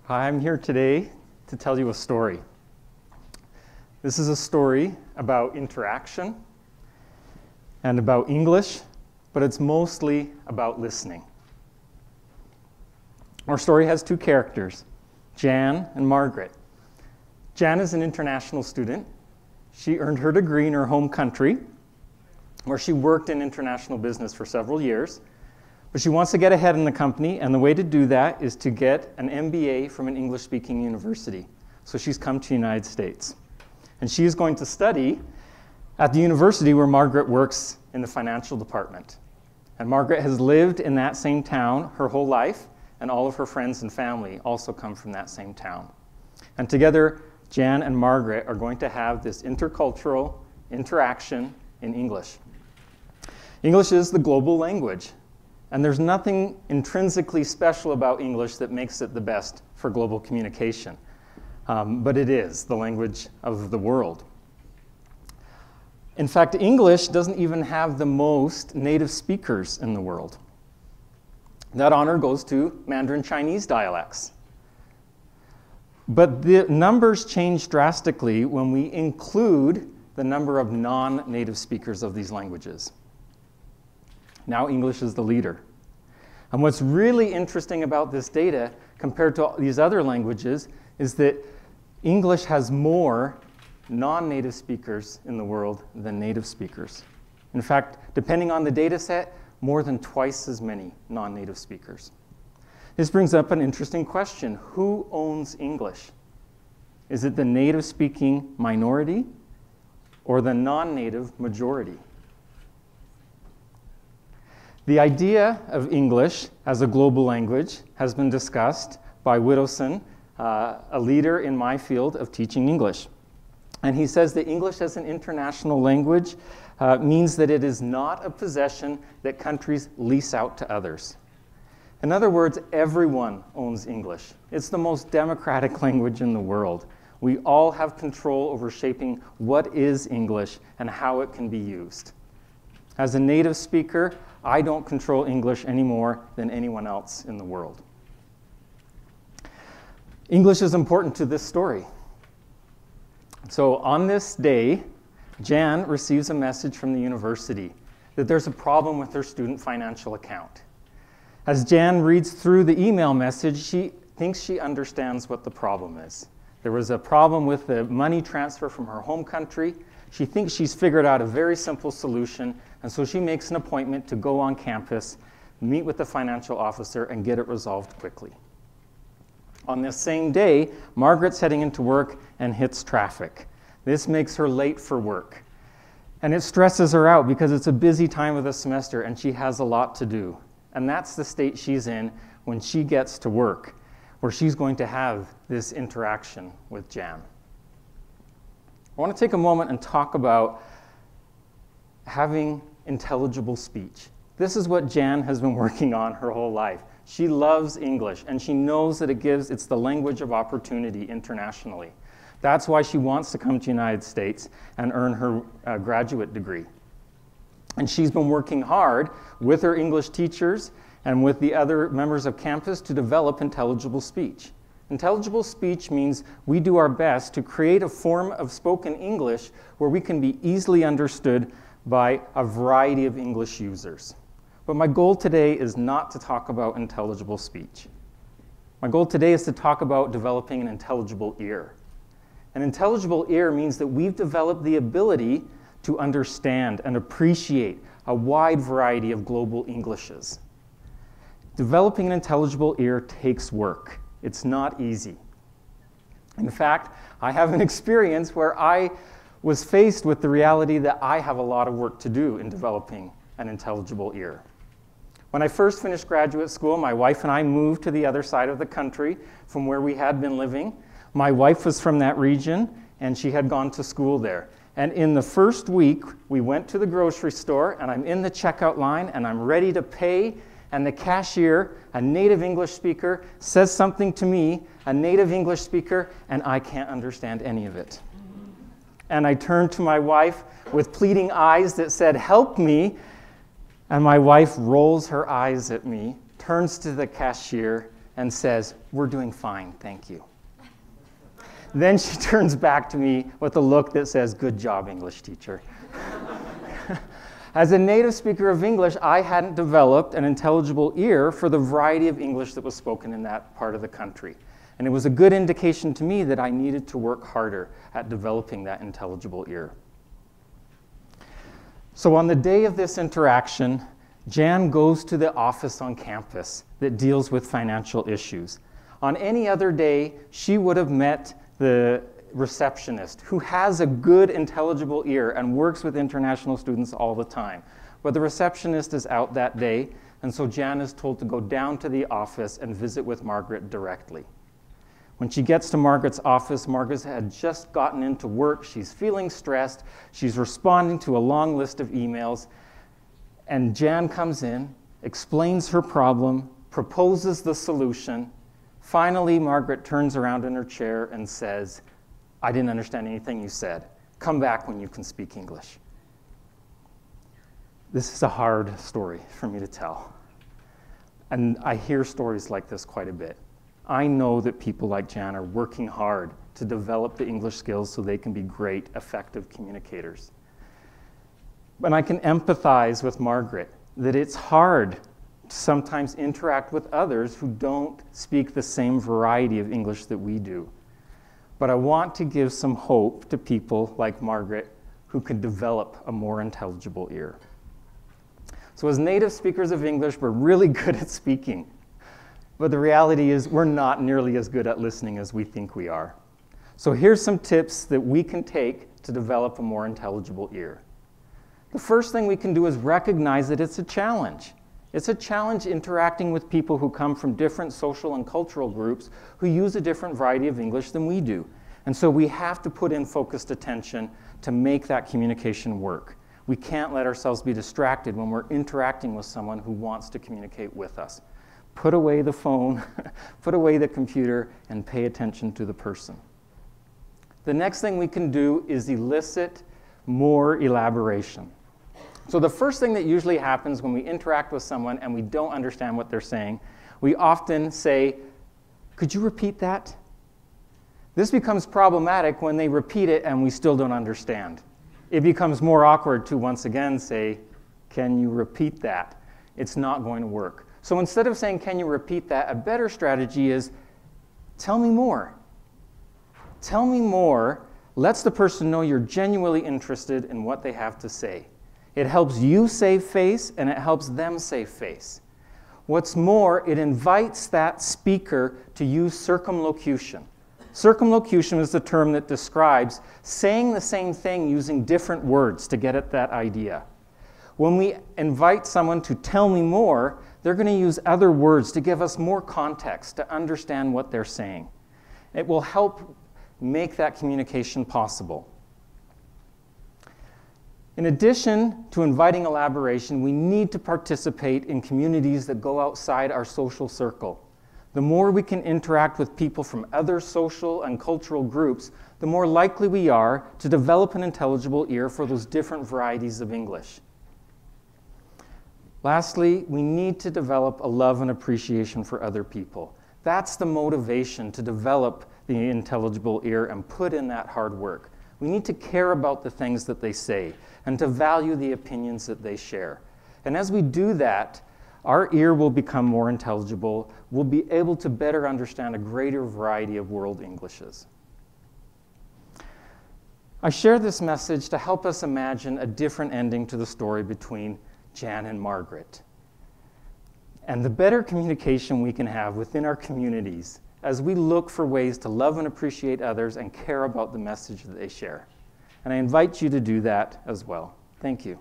I'm here today to tell you a story. This is a story about interaction and about English, but it's mostly about listening. Our story has two characters, Jan and Margaret. Jan is an international student. She earned her degree in her home country, where she worked in international business for several years. But she wants to get ahead in the company, and the way to do that is to get an MBA from an English-speaking university. So she's come to the United States. And she is going to study at the university where Margaret works in the financial department. And Margaret has lived in that same town her whole life, and all of her friends and family also come from that same town. And together, Jan and Margaret are going to have this intercultural interaction in English. English is the global language. And there's nothing intrinsically special about English that makes it the best for global communication. But it is the language of the world. In fact, English doesn't even have the most native speakers in the world. That honor goes to Mandarin Chinese dialects. But the numbers change drastically when we include the number of non-native speakers of these languages. Now English is the leader. And what's really interesting about this data compared to these other languages is that English has more non-native speakers in the world than native speakers. In fact, depending on the data set, more than twice as many non-native speakers. This brings up an interesting question. Who owns English? Is it the native-speaking minority or the non-native majority? The idea of English as a global language has been discussed by Widdowson, a leader in my field of teaching English. And he says that English as an international language means that it is not a possession that countries lease out to others. In other words, everyone owns English. It's the most democratic language in the world. We all have control over shaping what is English and how it can be used. As a native speaker, I don't control English any more than anyone else in the world. English is important to this story. So on this day, Jan receives a message from the university that there's a problem with her student financial account. As Jan reads through the email message, she thinks she understands what the problem is. There was a problem with the money transfer from her home country. She thinks she's figured out a very simple solution, and so she makes an appointment to go on campus, meet with the financial officer, and get it resolved quickly. On this same day, Margaret's heading into work and hits traffic. This makes her late for work. And it stresses her out because it's a busy time of the semester and she has a lot to do. And that's the state she's in when she gets to work, where she's going to have this interaction with Jan. I want to take a moment and talk about having intelligible speech. This is what Jan has been working on her whole life. She loves English, and she knows that it's the language of opportunity internationally. That's why she wants to come to the United States and earn her graduate degree. And she's been working hard with her English teachers and with the other members of campus to develop intelligible speech. Intelligible speech means we do our best to create a form of spoken English where we can be easily understood by a variety of English users. But my goal today is not to talk about intelligible speech. My goal today is to talk about developing an intelligible ear. An intelligible ear means that we've developed the ability to understand and appreciate a wide variety of global Englishes. Developing an intelligible ear takes work. It's not easy. In fact, I have an experience where I was faced with the reality that I have a lot of work to do in developing an intelligible ear. When I first finished graduate school, my wife and I moved to the other side of the country from where we had been living. My wife was from that region, and she had gone to school there. And in the first week, we went to the grocery store, and I'm in the checkout line, and I'm ready to pay, and the cashier, a native English speaker, says something to me, a native English speaker, and I can't understand any of it. And I turned to my wife with pleading eyes that said, "Help me." And my wife rolls her eyes at me, turns to the cashier, and says, "We're doing fine, thank you." Then she turns back to me with a look that says, "Good job, English teacher." As a native speaker of English, I hadn't developed an intelligible ear for the variety of English that was spoken in that part of the country. And it was a good indication to me that I needed to work harder at developing that intelligible ear. So on the day of this interaction, Jan goes to the office on campus that deals with financial issues. On any other day, she would have met the receptionist who has a good intelligible ear and works with international students all the time. But the receptionist is out that day, and so Jan is told to go down to the office and visit with Margaret directly. When she gets to Margaret's office, Margaret had just gotten into work. She's feeling stressed. She's responding to a long list of emails. And Jan comes in, explains her problem, proposes the solution. Finally, Margaret turns around in her chair and says, "I didn't understand anything you said. Come back when you can speak English." This is a hard story for me to tell. And I hear stories like this quite a bit. I know that people like Jan are working hard to develop the English skills so they can be great, effective communicators. And I can empathize with Margaret that it's hard to sometimes interact with others who don't speak the same variety of English that we do. But I want to give some hope to people like Margaret who can develop a more intelligible ear. So as native speakers of English, we're really good at speaking. But the reality is we're not nearly as good at listening as we think we are. So here's some tips that we can take to develop a more intelligible ear. The first thing we can do is recognize that it's a challenge. It's a challenge interacting with people who come from different social and cultural groups who use a different variety of English than we do. And so we have to put in focused attention to make that communication work. We can't let ourselves be distracted when we're interacting with someone who wants to communicate with us. Put away the phone, put away the computer, and pay attention to the person. The next thing we can do is elicit more elaboration. So the first thing that usually happens when we interact with someone and we don't understand what they're saying, we often say, "Could you repeat that?" This becomes problematic when they repeat it and we still don't understand. It becomes more awkward to once again say, "Can you repeat that?" It's not going to work. So instead of saying, "Can you repeat that?" a better strategy is, "Tell me more." Tell me more lets the person know you're genuinely interested in what they have to say. It helps you save face, and it helps them save face. What's more, it invites that speaker to use circumlocution. Circumlocution is the term that describes saying the same thing using different words to get at that idea. When we invite someone to tell me more, they're going to use other words to give us more context to understand what they're saying. It will help make that communication possible. In addition to inviting elaboration, we need to participate in communities that go outside our social circle. The more we can interact with people from other social and cultural groups, the more likely we are to develop an intelligible ear for those different varieties of English. Lastly, we need to develop a love and appreciation for other people. That's the motivation to develop the intelligible ear and put in that hard work. We need to care about the things that they say and to value the opinions that they share. And as we do that, our ear will become more intelligible. We'll be able to better understand a greater variety of world Englishes. I share this message to help us imagine a different ending to the story between Jan and Margaret. And the better communication we can have within our communities as we look for ways to love and appreciate others and care about the message that they share. And I invite you to do that as well. Thank you.